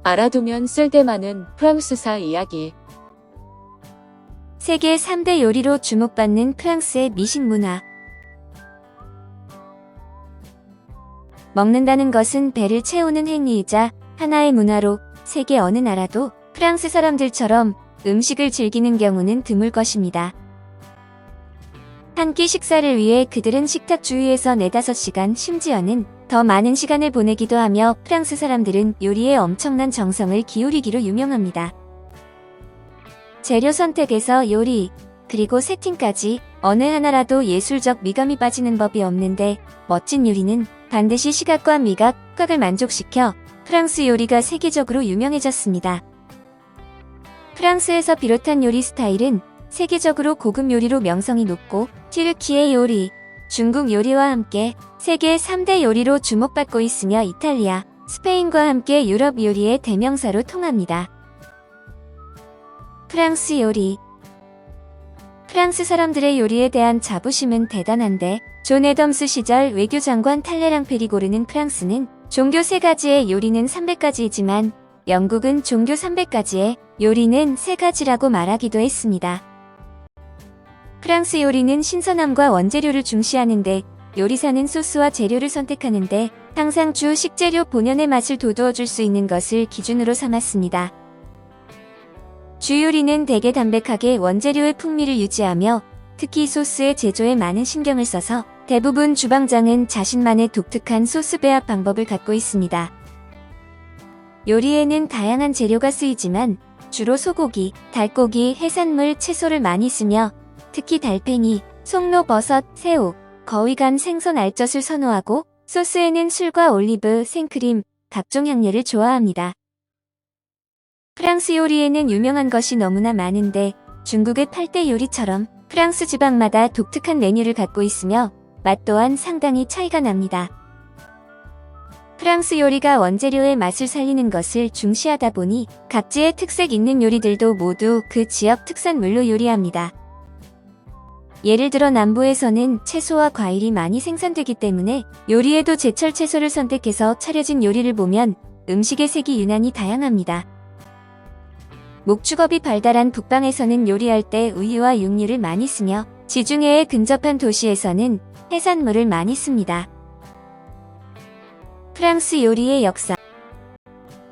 알아두면 쓸데많은 프랑스사 이야기. 세계 3대 요리로 주목받는 프랑스의 미식 문화. 먹는다는 것은 배를 채우는 행위이자 하나의 문화로 세계 어느 나라도 프랑스 사람들처럼 음식을 즐기는 경우는 드물 것입니다. 한 끼 식사를 위해 그들은 식탁 주위에서 4-5시간 심지어는 더 많은 시간을 보내기도 하며 프랑스 사람들은 요리에 엄청난 정성을 기울이기로 유명합니다. 재료 선택에서 요리, 그리고 세팅까지 어느 하나라도 예술적 미감이 빠지는 법이 없는데 멋진 요리는 반드시 시각과 미각, 촉각을 만족시켜 프랑스 요리가 세계적으로 유명해졌습니다. 프랑스에서 비롯한 요리 스타일은 세계적으로 고급 요리로 명성이 높고 튀르키예 요리, 중국 요리와 함께 세계 3대 요리로 주목받고 있으며 이탈리아, 스페인과 함께 유럽 요리의 대명사로 통합니다. 프랑스 요리. 프랑스 사람들의 요리에 대한 자부심은 대단한데 존 애덤스 시절 외교장관 탈레랑 페리고르는 프랑스는 종교 3가지의 요리는 300가지이지만 영국은 종교 300가지의 요리는 3가지라고 말하기도 했습니다. 프랑스 요리는 신선함과 원재료를 중시하는데 요리사는 소스와 재료를 선택하는데 항상 주 식재료 본연의 맛을 돋워줄 수 있는 것을 기준으로 삼았습니다. 주 요리는 대개 담백하게 원재료의 풍미를 유지하며 특히 소스의 제조에 많은 신경을 써서 대부분 주방장은 자신만의 독특한 소스 배합 방법을 갖고 있습니다. 요리에는 다양한 재료가 쓰이지만 주로 소고기, 닭고기, 해산물, 채소를 많이 쓰며 특히 달팽이, 송로, 버섯, 새우, 거위간 생선 알젓을 선호하고 소스에는 술과 올리브, 생크림, 각종 향료를 좋아합니다. 프랑스 요리에는 유명한 것이 너무나 많은데 중국의 8대 요리처럼 프랑스 지방마다 독특한 메뉴를 갖고 있으며 맛 또한 상당히 차이가 납니다. 프랑스 요리가 원재료의 맛을 살리는 것을 중시하다 보니 각지의 특색 있는 요리들도 모두 그 지역 특산물로 요리합니다. 예를 들어 남부에서는 채소와 과일이 많이 생산되기 때문에 요리에도 제철 채소를 선택해서 차려진 요리를 보면 음식의 색이 유난히 다양합니다. 목축업이 발달한 북방에서는 요리할 때 우유와 육류를 많이 쓰며 지중해에 근접한 도시에서는 해산물을 많이 씁니다. 프랑스 요리의 역사.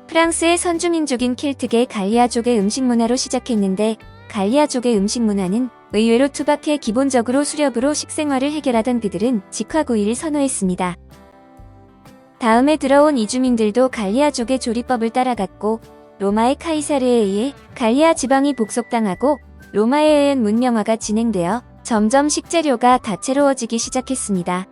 프랑스의 선주민족인 켈트계 갈리아족의 음식 문화로 시작했는데 갈리아족의 음식 문화는 의외로 투박해 기본적으로 수렵으로 식생활을 해결하던 그들은 직화구이를 선호했습니다. 다음에 들어온 이주민들도 갈리아족의 조리법을 따라갔고 로마의 카이사르에 의해 갈리아 지방이 복속당하고 로마에 의한 문명화가 진행되어 점점 식재료가 다채로워지기 시작했습니다.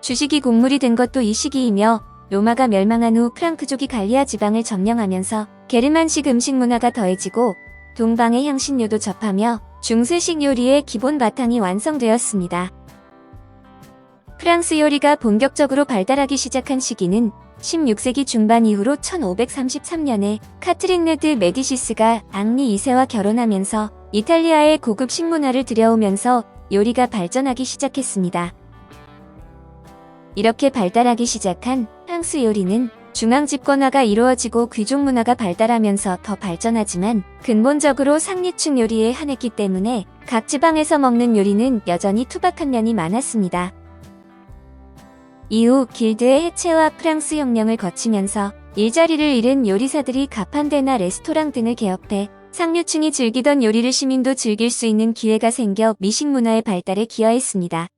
주식이 곡물이 된 것도 이 시기이며 로마가 멸망한 후 프랑크족이 갈리아 지방을 점령하면서 게르만식 음식 문화가 더해지고 동방의 향신료도 접하며 중세식 요리의 기본 바탕이 완성되었습니다. 프랑스 요리가 본격적으로 발달하기 시작한 시기는 16세기 중반 이후로 1533년에 카트린 르드 메디시스가 앙리 2세와 결혼하면서 이탈리아의 고급 식문화를 들여오면서 요리가 발전하기 시작했습니다. 이렇게 발달하기 시작한 프랑스 요리는 중앙 집권화가 이루어지고 귀족 문화가 발달하면서 더 발전하지만 근본적으로 상류층 요리에 한했기 때문에 각 지방에서 먹는 요리는 여전히 투박한 면이 많았습니다. 이후 길드의 해체와 프랑스 혁명을 거치면서 일자리를 잃은 요리사들이 가판대나 레스토랑 등을 개업해 상류층이 즐기던 요리를 시민도 즐길 수 있는 기회가 생겨 미식 문화의 발달에 기여했습니다.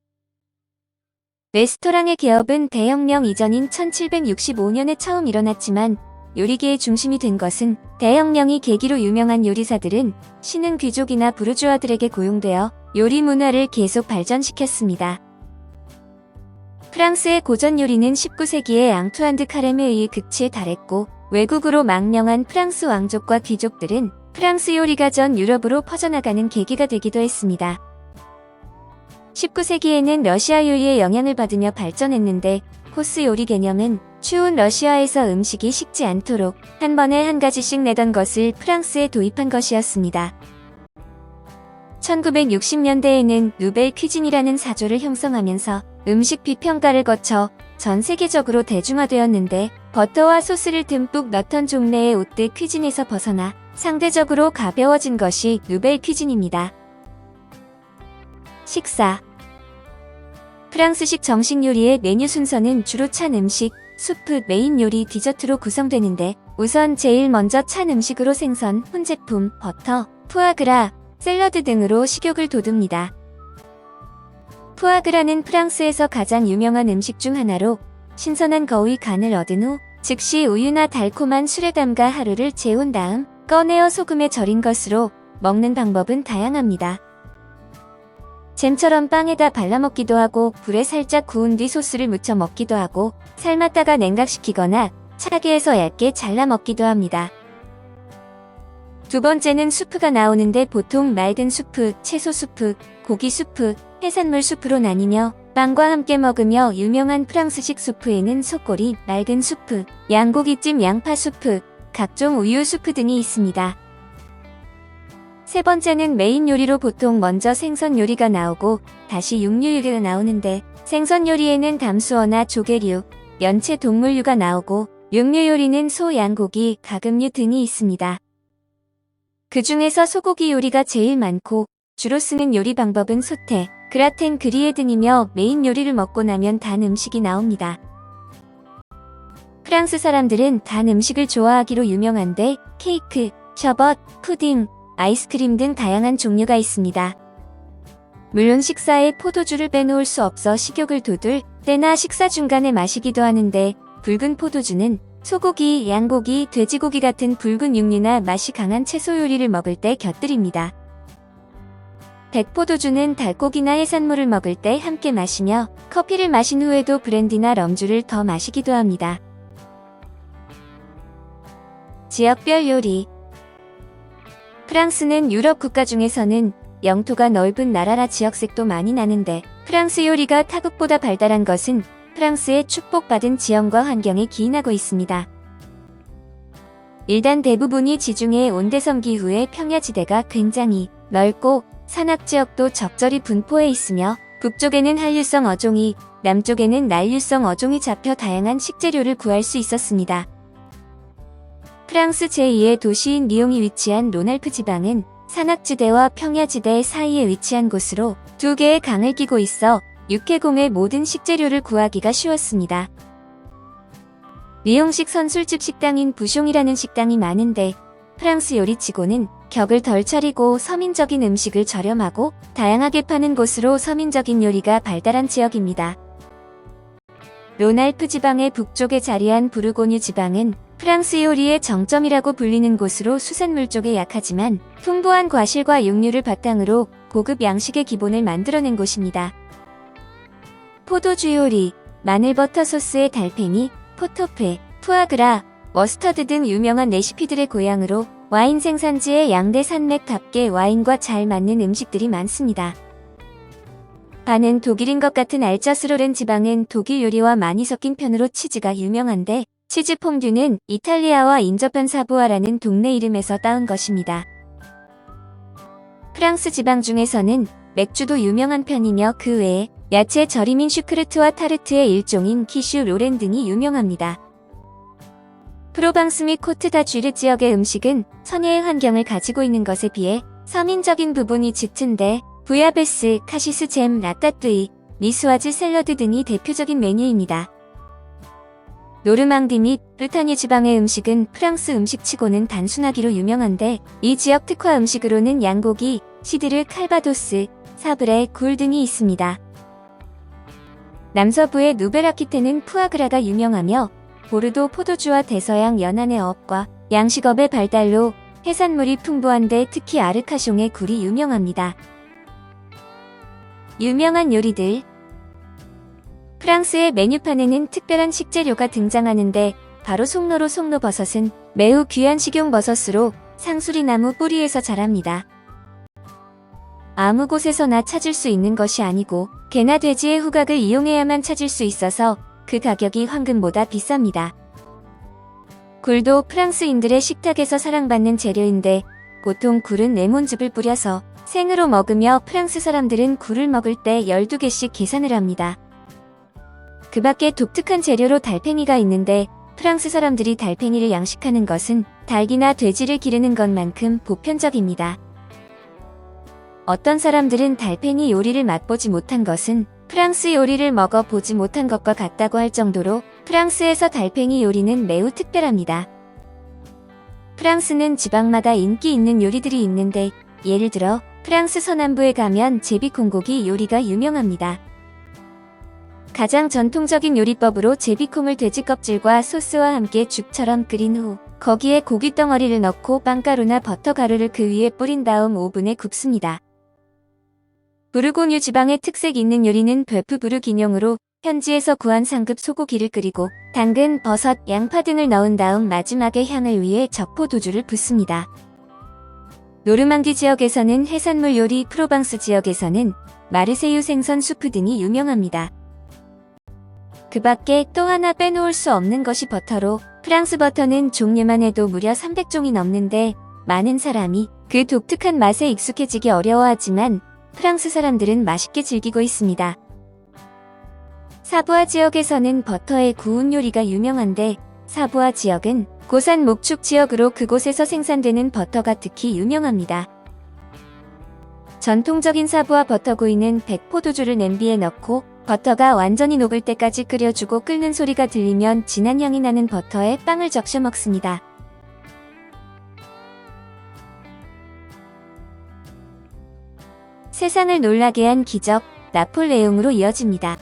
레스토랑의 개업은 대혁명 이전인 1765년에 처음 일어났지만 요리계의 중심이 된 것은 대혁명이 계기로 유명한 요리사들은 신흥 귀족이나 부르주아들에게 고용되어 요리 문화를 계속 발전시켰습니다. 프랑스의 고전 요리는 19세기에 앙투안 드 카렘에 의해 극치에 달했고 외국으로 망명한 프랑스 왕족과 귀족들은 프랑스 요리가 전 유럽으로 퍼져나가는 계기가 되기도 했습니다. 19세기에는 러시아 요리의 영향을 받으며 발전했는데 코스 요리 개념은 추운 러시아에서 음식이 식지 않도록 한 번에 한 가지씩 내던 것을 프랑스에 도입한 것이었습니다. 1960년대에는 누벨 퀴진이라는 사조를 형성하면서 음식 비평가를 거쳐 전 세계적으로 대중화되었는데 버터와 소스를 듬뿍 넣던 종래의 오뜨 퀴진에서 벗어나 상대적으로 가벼워진 것이 누벨 퀴진입니다. 식사. 프랑스식 정식 요리의 메뉴 순서는 주로 찬 음식, 수프, 메인 요리, 디저트로 구성되는데 우선 제일 먼저 찬 음식으로 생선, 혼제품, 버터, 푸아그라, 샐러드 등으로 식욕을 돋웁니다. 푸아그라는 프랑스에서 가장 유명한 음식 중 하나로 신선한 거위 간을 얻은 후 즉시 우유나 달콤한 술에 담가 하루를 재운 다음 꺼내어 소금에 절인 것으로 먹는 방법은 다양합니다. 잼처럼 빵에다 발라 먹기도 하고 불에 살짝 구운 뒤 소스를 묻혀 먹기도 하고 삶았다가 냉각시키거나 차게 해서 얇게 잘라 먹기도 합니다. 두 번째는 수프가 나오는데 보통 맑은 수프, 채소 수프, 고기 수프, 해산물 수프로 나뉘며 빵과 함께 먹으며 유명한 프랑스식 수프에는 속꼬리, 맑은 수프, 양고기찜, 양파 수프, 각종 우유 수프 등이 있습니다. 세 번째는 메인 요리로 보통 먼저 생선 요리가 나오고 다시 육류 요리가 나오는데 생선 요리에는 담수어나 조개류, 연체 동물류가 나오고 육류 요리는 소, 양고기, 가금류 등이 있습니다. 그 중에서 소고기 요리가 제일 많고 주로 쓰는 요리 방법은 소테, 그라텐, 그리에 등이며 메인 요리를 먹고 나면 단 음식이 나옵니다. 프랑스 사람들은 단 음식을 좋아하기로 유명한데 케이크, 셔벗, 푸딩, 아이스크림 등 다양한 종류가 있습니다. 물론 식사에 포도주를 빼놓을 수 없어 식욕을 돋울 때나 식사 중간에 마시기도 하는데 붉은 포도주는 소고기, 양고기, 돼지고기 같은 붉은 육류나 맛이 강한 채소 요리를 먹을 때 곁들입니다. 백포도주는 닭고기나 해산물을 먹을 때 함께 마시며 커피를 마신 후에도 브랜디나 럼주를 더 마시기도 합니다. 지역별 요리. 프랑스는 유럽 국가 중에서는 영토가 넓은 나라라 지역색도 많이 나는데 프랑스 요리가 타국보다 발달한 것은 프랑스의 축복받은 지형과 환경에 기인하고 있습니다. 일단 대부분이 지중해 온대섬 기후의 평야지대가 굉장히 넓고 산악지역도 적절히 분포해 있으며 북쪽에는 한류성 어종이, 남쪽에는 난류성 어종이 잡혀 다양한 식재료를 구할 수 있었습니다. 프랑스 제2의 도시인 리옹이 위치한 론알프 지방은 산악지대와 평야지대 사이에 위치한 곳으로 두 개의 강을 끼고 있어 육해공의 모든 식재료를 구하기가 쉬웠습니다. 리옹식 선술집 식당인 부숑이라는 식당이 많은데 프랑스 요리치고는 격을 덜 차리고 서민적인 음식을 저렴하고 다양하게 파는 곳으로 서민적인 요리가 발달한 지역입니다. 론알프 지방의 북쪽에 자리한 부르고뉴 지방은 프랑스 요리의 정점이라고 불리는 곳으로 수산물 쪽에 약하지만 풍부한 과실과 육류를 바탕으로 고급 양식의 기본을 만들어낸 곳입니다. 포도주 요리, 마늘버터 소스의 달팽이, 포토페, 푸아그라, 머스터드 등 유명한 레시피들의 고향으로 와인 생산지의 양대 산맥답게 와인과 잘 맞는 음식들이 많습니다. 반은 독일인 것 같은 알자스로렌 지방은 독일 요리와 많이 섞인 편으로 치즈가 유명한데 치즈 퐁듀는 이탈리아와 인접한 사부아라는 동네 이름에서 따온 것입니다. 프랑스 지방 중에서는 맥주도 유명한 편이며 그 외에 야채 절임인 슈크르트와 타르트의 일종인 키슈 로렌 등이 유명합니다. 프로방스 및 코트 다쥐르 지역의 음식은 선예의 환경을 가지고 있는 것에 비해 서민적인 부분이 짙은데 부야베스, 카시스 잼, 라따뚜이, 니스와즈 샐러드 등이 대표적인 메뉴입니다. 노르망디 및 브르타뉴 지방의 음식은 프랑스 음식치고는 단순하기로 유명한데 이 지역 특화 음식으로는 양고기, 시드르, 칼바도스, 사브레, 굴 등이 있습니다. 남서부의 누벨아키테는 푸아그라가 유명하며 보르도 포도주와 대서양 연안의 어업과 양식업의 발달로 해산물이 풍부한데 특히 아르카숑의 굴이 유명합니다. 유명한 요리들. 프랑스의 메뉴판에는 특별한 식재료가 등장하는데 바로 송로로 송로버섯은 매우 귀한 식용버섯으로 상수리나무 뿌리에서 자랍니다. 아무 곳에서나 찾을 수 있는 것이 아니고 개나 돼지의 후각을 이용해야만 찾을 수 있어서 그 가격이 황금보다 비쌉니다. 굴도 프랑스인들의 식탁에서 사랑받는 재료인데 보통 굴은 레몬즙을 뿌려서 생으로 먹으며 프랑스 사람들은 굴을 먹을 때 12개씩 계산을 합니다. 그 밖에 독특한 재료로 달팽이가 있는데 프랑스 사람들이 달팽이를 양식하는 것은 닭이나 돼지를 기르는 것만큼 보편적입니다. 어떤 사람들은 달팽이 요리를 맛보지 못한 것은 프랑스 요리를 먹어보지 못한 것과 같다고 할 정도로 프랑스에서 달팽이 요리는 매우 특별합니다. 프랑스는 지방마다 인기 있는 요리들이 있는데 예를 들어 프랑스 서남부에 가면 제비콩고기 요리가 유명합니다. 가장 전통적인 요리법으로 제비콩을 돼지 껍질과 소스와 함께 죽처럼 끓인 후 거기에 고기 덩어리를 넣고 빵가루나 버터 가루를 그 위에 뿌린 다음 오븐에 굽습니다. 부르고뉴 지방의 특색 있는 요리는 베프 부르기뇽으로 현지에서 구한 상급 소고기를 끓이고 당근, 버섯, 양파 등을 넣은 다음 마지막에 향을 위해 적포도주를 붓습니다. 노르망디 지역에서는 해산물 요리, 프로방스 지역에서는 마르세유 생선 수프 등이 유명합니다. 그 밖에 또 하나 빼놓을 수 없는 것이 버터로 프랑스 버터는 종류만 해도 무려 300종이 넘는데 많은 사람이 그 독특한 맛에 익숙해지기 어려워하지만 프랑스 사람들은 맛있게 즐기고 있습니다. 사부아 지역에서는 버터의 구운 요리가 유명한데 사부아 지역은 고산 목축 지역으로 그곳에서 생산되는 버터가 특히 유명합니다. 전통적인 사부아 버터구이는 백포도주를 냄비에 넣고 버터가 완전히 녹을 때까지 끓여주고 끓는 소리가 들리면 진한 향이 나는 버터에 빵을 적셔 먹습니다. 세상을 놀라게 한 기적, 나폴레옹으로 이어집니다.